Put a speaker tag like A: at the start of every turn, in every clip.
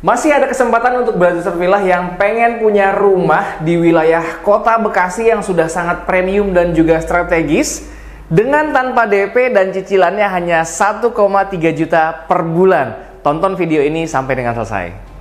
A: Masih ada kesempatan untuk Brother Villa yang pengen punya rumah di wilayah Kota Bekasi yang sudah sangat premium dan juga strategis dengan tanpa DP dan cicilannya hanya 1,3 juta per bulan. Tonton video ini sampai dengan selesai.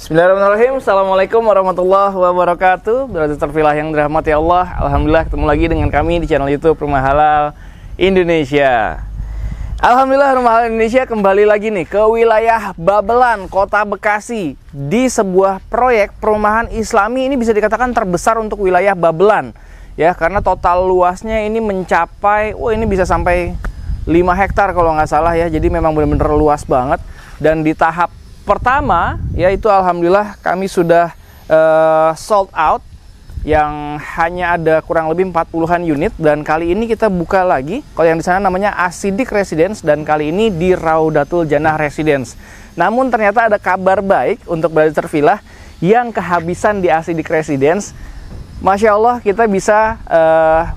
A: Bismillahirrahmanirrahim. Assalamualaikum warahmatullahi wabarakatuh. Brother Villa yang dirahmati Allah, alhamdulillah ketemu lagi dengan kami di channel YouTube Rumah Halal Indonesia. Alhamdulillah Rumah Halal Indonesia kembali lagi nih ke wilayah Babelan, Kota Bekasi, di sebuah proyek perumahan Islami. Ini bisa dikatakan terbesar untuk wilayah Babelan ya, karena total luasnya ini mencapai, ini bisa sampai 5 hektar kalau nggak salah ya. Jadi memang benar-benar luas banget. Dan di tahap pertama, yaitu alhamdulillah kami sudah sold out, yang hanya ada kurang lebih 40-an unit. Dan kali ini kita buka lagi, kalau yang di sana namanya Asidik Residence, dan kali ini di Raudatul Jannah Residence. Namun ternyata ada kabar baik untuk Brother Villa yang kehabisan di Asidik Residence. Masya Allah, kita bisa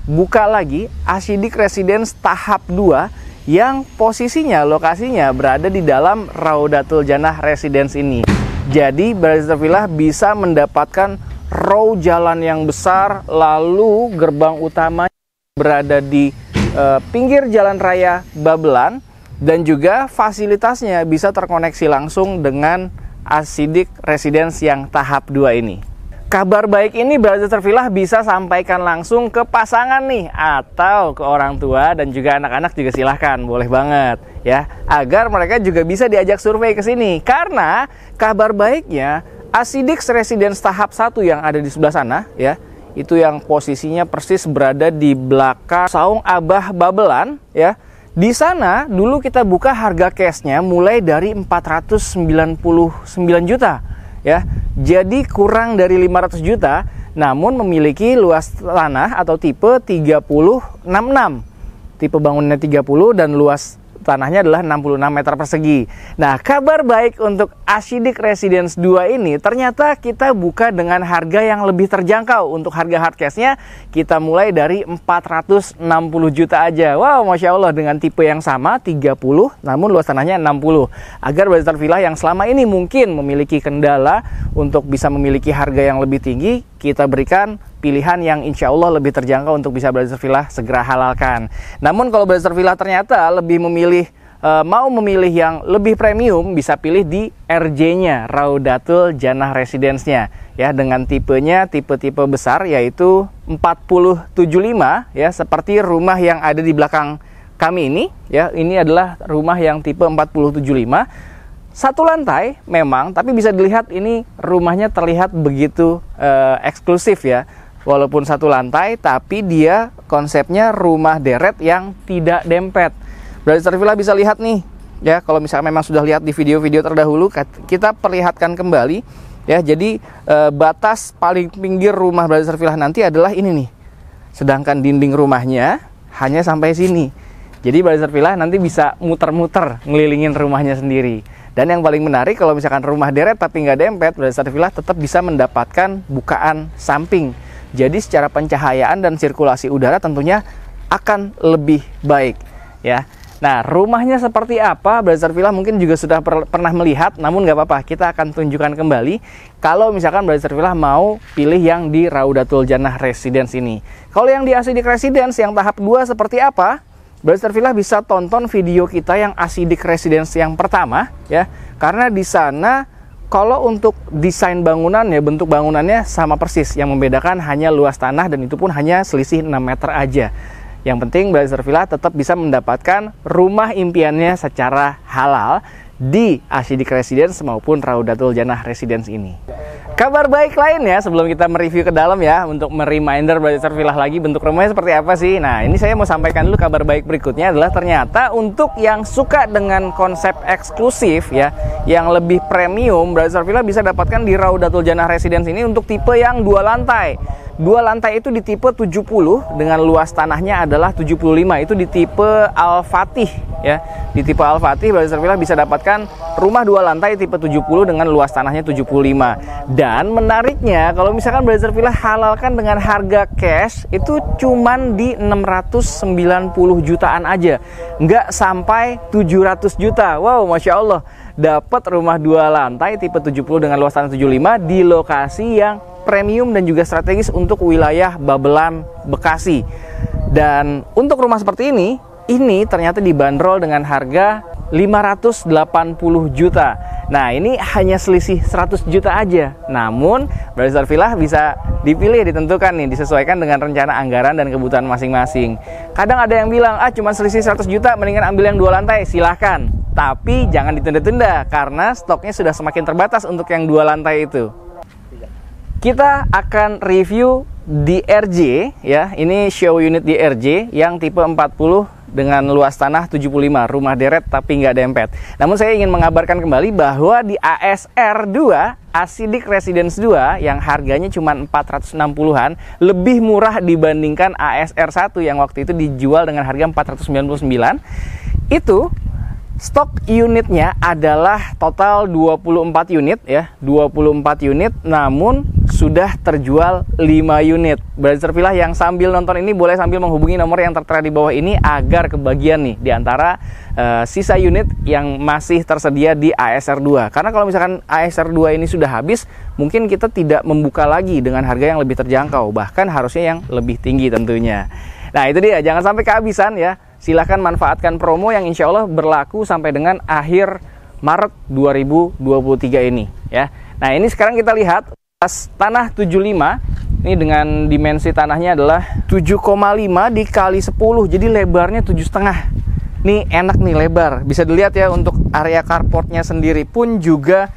A: buka lagi Asidik Residence tahap 2 yang posisinya, lokasinya berada di dalam Raudatul Jannah Residence ini. Jadi Brother Villa bisa mendapatkan row jalan yang besar, lalu gerbang utama berada di pinggir jalan raya Babelan, dan juga fasilitasnya bisa terkoneksi langsung dengan Asidik Residence yang tahap 2 ini. Kabar baik ini Brother Villa bisa sampaikan langsung ke pasangan nih, atau ke orang tua dan juga anak-anak juga silahkan, boleh banget ya, agar mereka juga bisa diajak survei ke sini. Karena kabar baiknya Asidik Residence tahap 1 yang ada di sebelah sana ya, itu yang posisinya persis berada di belakang Saung Abah Babelan ya. Di sana dulu kita buka harga cashnya mulai dari 499 juta ya. Jadi kurang dari 500 juta, namun memiliki luas tanah atau tipe 3066. Tipe bangunannya 30 dan luas tanahnya adalah 66 meter persegi. Nah, kabar baik untuk Asidik Residence 2 ini, ternyata kita buka dengan harga yang lebih terjangkau. Untuk harga hard cash-nya kita mulai dari 460 juta aja. Wow, Masya Allah, dengan tipe yang sama 30, namun luas tanahnya 60. Agar Brother Villa yang selama ini mungkin memiliki kendala untuk bisa memiliki harga yang lebih tinggi, kita berikan pilihan yang insya Allah lebih terjangkau untuk bisa Brother Villa segera halalkan. Namun kalau Brother Villa ternyata lebih mau memilih yang lebih premium, bisa pilih di RJ-nya, Raudatul Jannah Residence-nya ya, dengan tipenya tipe-tipe besar, yaitu 4075 ya, seperti rumah yang ada di belakang kami ini ya. Ini adalah rumah yang tipe 4075, satu lantai memang, tapi bisa dilihat ini rumahnya terlihat begitu eksklusif ya. Walaupun satu lantai, tapi dia konsepnya rumah deret yang tidak dempet. Brother Villa bisa lihat nih ya, kalau misalnya memang sudah lihat di video-video terdahulu, kita perlihatkan kembali ya. Jadi batas paling pinggir rumah Brother Villa nanti adalah ini nih, sedangkan dinding rumahnya hanya sampai sini. Jadi Brother Villa nanti bisa muter-muter ngelilingin rumahnya sendiri. Dan yang paling menarik, kalau misalkan rumah deret tapi nggak dempet, Brother Villa tetap bisa mendapatkan bukaan samping. Jadi secara pencahayaan dan sirkulasi udara tentunya akan lebih baik ya. Nah, rumahnya seperti apa Brother Villa mungkin juga sudah pernah melihat, namun nggak apa-apa, kita akan tunjukkan kembali kalau misalkan Brother Villa mau pilih yang di Raudatul Jannah Residence ini. Kalau yang di Asidik Residence yang tahap 2 seperti apa, Brother Villa bisa tonton video kita yang Asidik Residence yang pertama ya. Karena di sana kalau untuk desain bangunan ya, bentuk bangunannya sama persis. Yang membedakan hanya luas tanah, dan itu pun hanya selisih 6 meter aja. Yang penting Brother Villa tetap bisa mendapatkan rumah impiannya secara halal di Ashidik Residence maupun Raudatul Jannah Residence ini. Kabar baik lainnya sebelum kita mereview ke dalam ya, untuk mereminder Brother Villa lagi bentuk rumahnya seperti apa sih. Nah, ini saya mau sampaikan dulu kabar baik berikutnya adalah ternyata untuk yang suka dengan konsep eksklusif ya, yang lebih premium, Brother Villa bisa dapatkan di Raudatul Jannah Residence ini untuk tipe yang 2 lantai. 2 lantai itu di tipe 70 dengan luas tanahnya adalah 75. Itu di tipe Al-Fatih ya. Di tipe Al-Fatih Brother Villa bisa dapatkan rumah 2 lantai tipe 70 dengan luas tanahnya 75. Dan menariknya kalau misalkan Brother Villa halalkan dengan harga cash itu cuman di 690 jutaan aja. Nggak sampai 700 juta. Wow, Masya Allah. Dapat rumah 2 lantai tipe 70 dengan luas tanah 75 di lokasi yang premium dan juga strategis untuk wilayah Babelan, Bekasi. Dan untuk rumah seperti ini ternyata dibanderol dengan harga 580 juta. Nah, ini hanya selisih 100 juta aja. Namun, Brother Villa bisa dipilih, ditentukan nih, disesuaikan dengan rencana anggaran dan kebutuhan masing-masing. Kadang ada yang bilang, cuma selisih 100 juta, mendingan ambil yang 2 lantai, silahkan. Tapi jangan ditunda-tunda, karena stoknya sudah semakin terbatas untuk yang 2 lantai itu. Kita akan review DRJ ya. Ini show unit DRJ yang tipe 40 dengan luas tanah 75, rumah deret tapi nggak dempet. Namun saya ingin mengabarkan kembali bahwa di ASR 2, Ashidik Residence 2 yang harganya cuma 460-an, lebih murah dibandingkan ASR 1 yang waktu itu dijual dengan harga 499. Itu stok unitnya adalah total 24 unit ya, 24 unit, namun sudah terjual 5 unit. Brother Villa yang sambil nonton ini boleh sambil menghubungi nomor yang tertera di bawah ini agar kebagian nih di antara sisa unit yang masih tersedia di ASR 2. Karena kalau misalkan ASR 2 ini sudah habis, mungkin kita tidak membuka lagi dengan harga yang lebih terjangkau, bahkan harusnya yang lebih tinggi tentunya. Nah, itu dia, jangan sampai kehabisan ya. Silahkan manfaatkan promo yang insya Allah berlaku sampai dengan akhir Maret 2023 ini ya. Nah, ini sekarang kita lihat tanah 75. Ini dengan dimensi tanahnya adalah 7,5 dikali 10. Jadi lebarnya 7,5. Nih enak nih lebar. Bisa dilihat ya, untuk area carportnya sendiri pun juga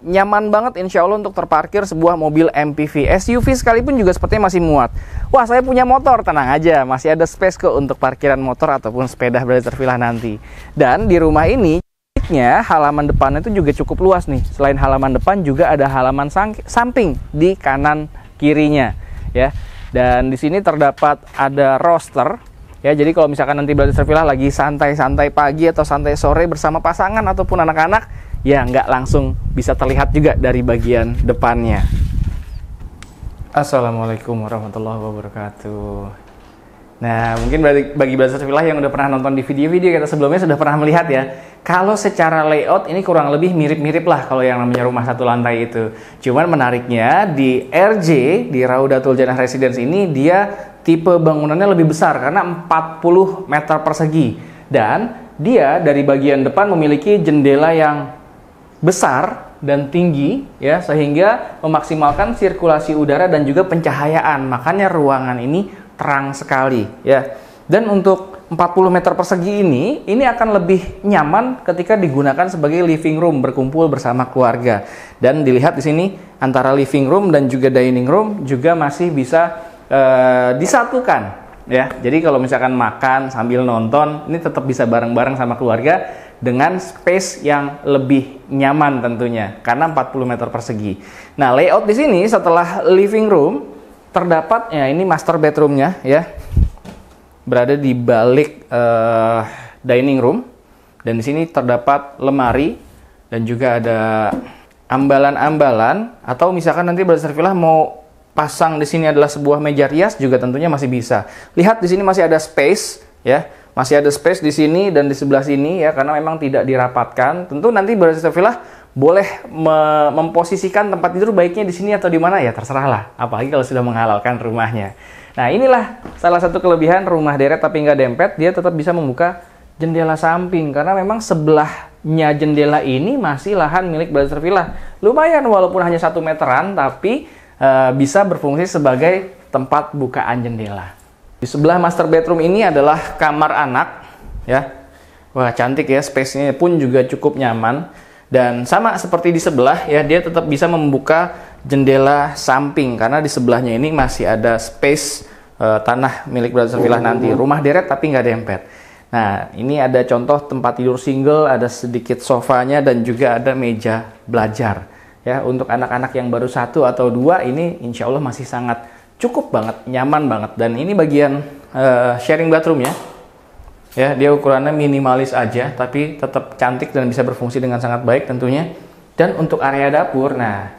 A: nyaman banget insya Allah untuk terparkir sebuah mobil MPV. SUV sekalipun juga sepertinya masih muat. Wah, saya punya motor, tenang aja, masih ada space kok untuk parkiran motor ataupun sepeda Brother Villa nanti. Dan di rumah ini halaman depannya itu juga cukup luas nih. Selain halaman depan juga ada halaman samping di kanan kirinya ya. Dan di sini terdapat ada roster ya. Jadi kalau misalkan nanti Brother Villa lagi santai-santai pagi atau santai sore bersama pasangan ataupun anak-anak, ya nggak langsung bisa terlihat juga dari bagian depannya. Assalamualaikum warahmatullahi wabarakatuh. Nah, mungkin bagi Brother Villa yang udah pernah nonton di video-video kita sebelumnya sudah pernah melihat ya, kalau secara layout ini kurang lebih mirip-mirip lah kalau yang namanya rumah 1 lantai itu. Cuman menariknya di RJ, di Raudatul Jannah Residence ini, dia tipe bangunannya lebih besar karena 40 meter persegi. Dan dia dari bagian depan memiliki jendela yang besar dan tinggi ya, sehingga memaksimalkan sirkulasi udara dan juga pencahayaan. Makanya ruangan ini terang sekali ya. Dan untuk 40 meter persegi ini akan lebih nyaman ketika digunakan sebagai living room, berkumpul bersama keluarga. Dan dilihat di sini antara living room dan juga dining room juga masih bisa disatukan ya. Jadi kalau misalkan makan sambil nonton, ini tetap bisa bareng-bareng sama keluarga dengan space yang lebih nyaman tentunya karena 40 meter persegi. Nah, layout di sini setelah living room terdapat ya, ini master bedroomnya ya, berada di balik dining room, dan di sini terdapat lemari dan juga ada ambalan-ambalan, atau misalkan nanti Brother Villa mau pasang di sini adalah sebuah meja rias juga tentunya masih bisa. Lihat di sini masih ada space ya. Masih ada space di sini dan di sebelah sini ya, karena memang tidak dirapatkan. Tentu nanti Brother Villa boleh memposisikan tempat tidur baiknya di sini atau di mana ya, terserah lah. Apalagi kalau sudah menghalalkan rumahnya. Nah, inilah salah satu kelebihan rumah deret tapi nggak dempet. Dia tetap bisa membuka jendela samping karena memang sebelahnya jendela ini masih lahan milik Brother Villa. Lumayan walaupun hanya 1 meteran, tapi bisa berfungsi sebagai tempat bukaan jendela. Di sebelah master bedroom ini adalah kamar anak ya. Wah, cantik ya, space-nya pun juga cukup nyaman. Dan sama seperti di sebelah ya, dia tetap bisa membuka jendela samping karena di sebelahnya ini masih ada space tanah milik Brother Villa nanti. Rumah deret tapi nggak dempet. Nah, ini ada contoh tempat tidur single, ada sedikit sofanya dan juga ada meja belajar. Ya, untuk anak-anak yang baru 1 atau 2 ini insya Allah masih sangat cukup banget, nyaman banget. Dan ini bagian sharing bathroom ya. Ya, dia ukurannya minimalis aja, tapi tetap cantik dan bisa berfungsi dengan sangat baik tentunya. Dan untuk area dapur, nah,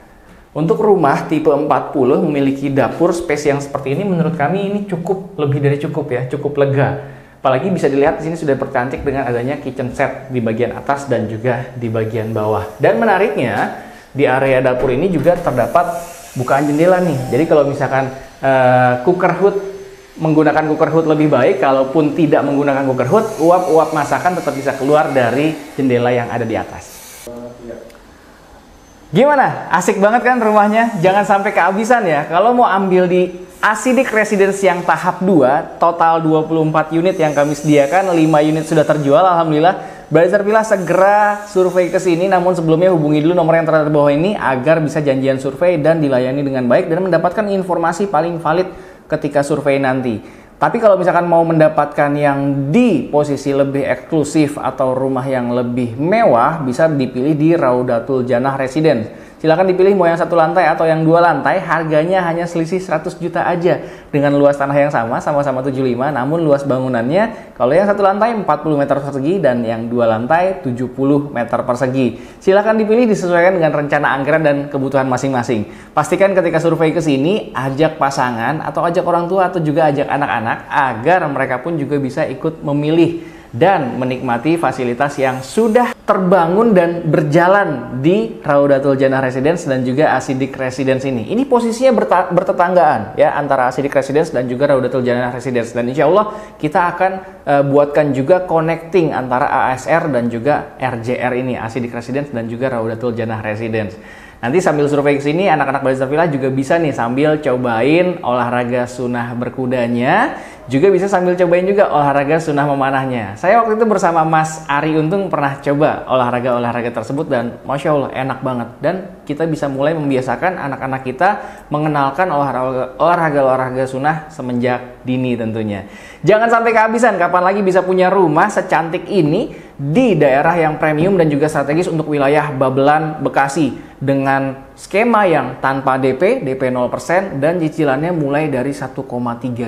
A: untuk rumah tipe 40 memiliki dapur space yang seperti ini, menurut kami ini cukup, lebih dari cukup ya, cukup lega. Apalagi bisa dilihat di sini sudah bercantik dengan adanya kitchen set di bagian atas dan juga di bagian bawah. Dan menariknya, di area dapur ini juga terdapat bukaan jendela nih. Jadi kalau misalkan cooker hood, menggunakan cooker hood lebih baik, kalaupun tidak menggunakan cooker hood, uap-uap masakan tetap bisa keluar dari jendela yang ada di atas. Gimana? Asik banget kan rumahnya? Jangan sampai kehabisan ya. Kalau mau ambil di Acidic Residence yang tahap 2, total 24 unit yang kami sediakan, 5 unit sudah terjual, alhamdulillah. Brother Villa segera survei ke sini, namun sebelumnya hubungi dulu nomor yang tertera di bawah ini agar bisa janjian survei dan dilayani dengan baik dan mendapatkan informasi paling valid ketika survei nanti. Tapi kalau misalkan mau mendapatkan yang di posisi lebih eksklusif atau rumah yang lebih mewah, bisa dipilih di Raudatul Jannah Residence. Silahkan dipilih mau yang 1 lantai atau yang 2 lantai, harganya hanya selisih 100 juta aja. Dengan luas tanah yang sama-sama 75, namun luas bangunannya, kalau yang 1 lantai 40 meter persegi dan yang 2 lantai 70 meter persegi. Silahkan dipilih disesuaikan dengan rencana anggaran dan kebutuhan masing-masing. Pastikan ketika survei ke sini, ajak pasangan atau ajak orang tua atau juga ajak anak-anak agar mereka pun juga bisa ikut memilih dan menikmati fasilitas yang sudah terbangun dan berjalan di Raudatul Jannah Residence dan juga Acidic Residence ini. Ini posisinya bertetanggaan ya antara Acidic Residence dan juga Raudatul Jannah Residence, dan insya Allah kita akan buatkan juga connecting antara ASR dan juga RJR ini, Acidic Residence dan juga Raudatul Jannah Residence. Nanti sambil survei ke sini, anak-anak Brother Villa juga bisa nih sambil cobain olahraga sunnah berkudanya, juga bisa sambil cobain juga olahraga sunnah memanahnya. Saya waktu itu bersama Mas Ari Untung pernah coba olahraga-olahraga tersebut dan Masya Allah enak banget. Dan kita bisa mulai membiasakan anak-anak kita mengenalkan olahraga-olahraga sunnah semenjak dini tentunya. Jangan sampai kehabisan, kapan lagi bisa punya rumah secantik ini di daerah yang premium dan juga strategis untuk wilayah Babelan, Bekasi, dengan skema yang tanpa DP 0% dan cicilannya mulai dari 1,3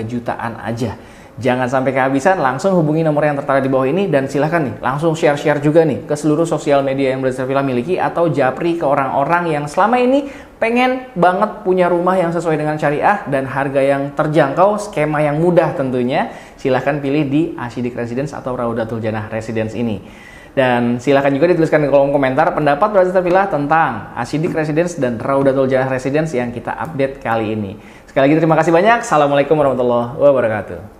A: jutaan aja. Jangan sampai kehabisan, langsung hubungi nomor yang tertera di bawah ini dan silahkan nih langsung share-share juga nih ke seluruh sosial media yang Brother Villa miliki atau japri ke orang-orang yang selama ini pengen banget punya rumah yang sesuai dengan syariah dan harga yang terjangkau, skema yang mudah tentunya. Silahkan pilih di Acidic Residence atau Raudatul Jannah Residence ini. Dan silahkan juga dituliskan di kolom komentar pendapat Brother Villa tentang Acidic Residence dan Raudatul Jannah Residence yang kita update kali ini. Sekali lagi terima kasih banyak. Assalamualaikum warahmatullahi wabarakatuh.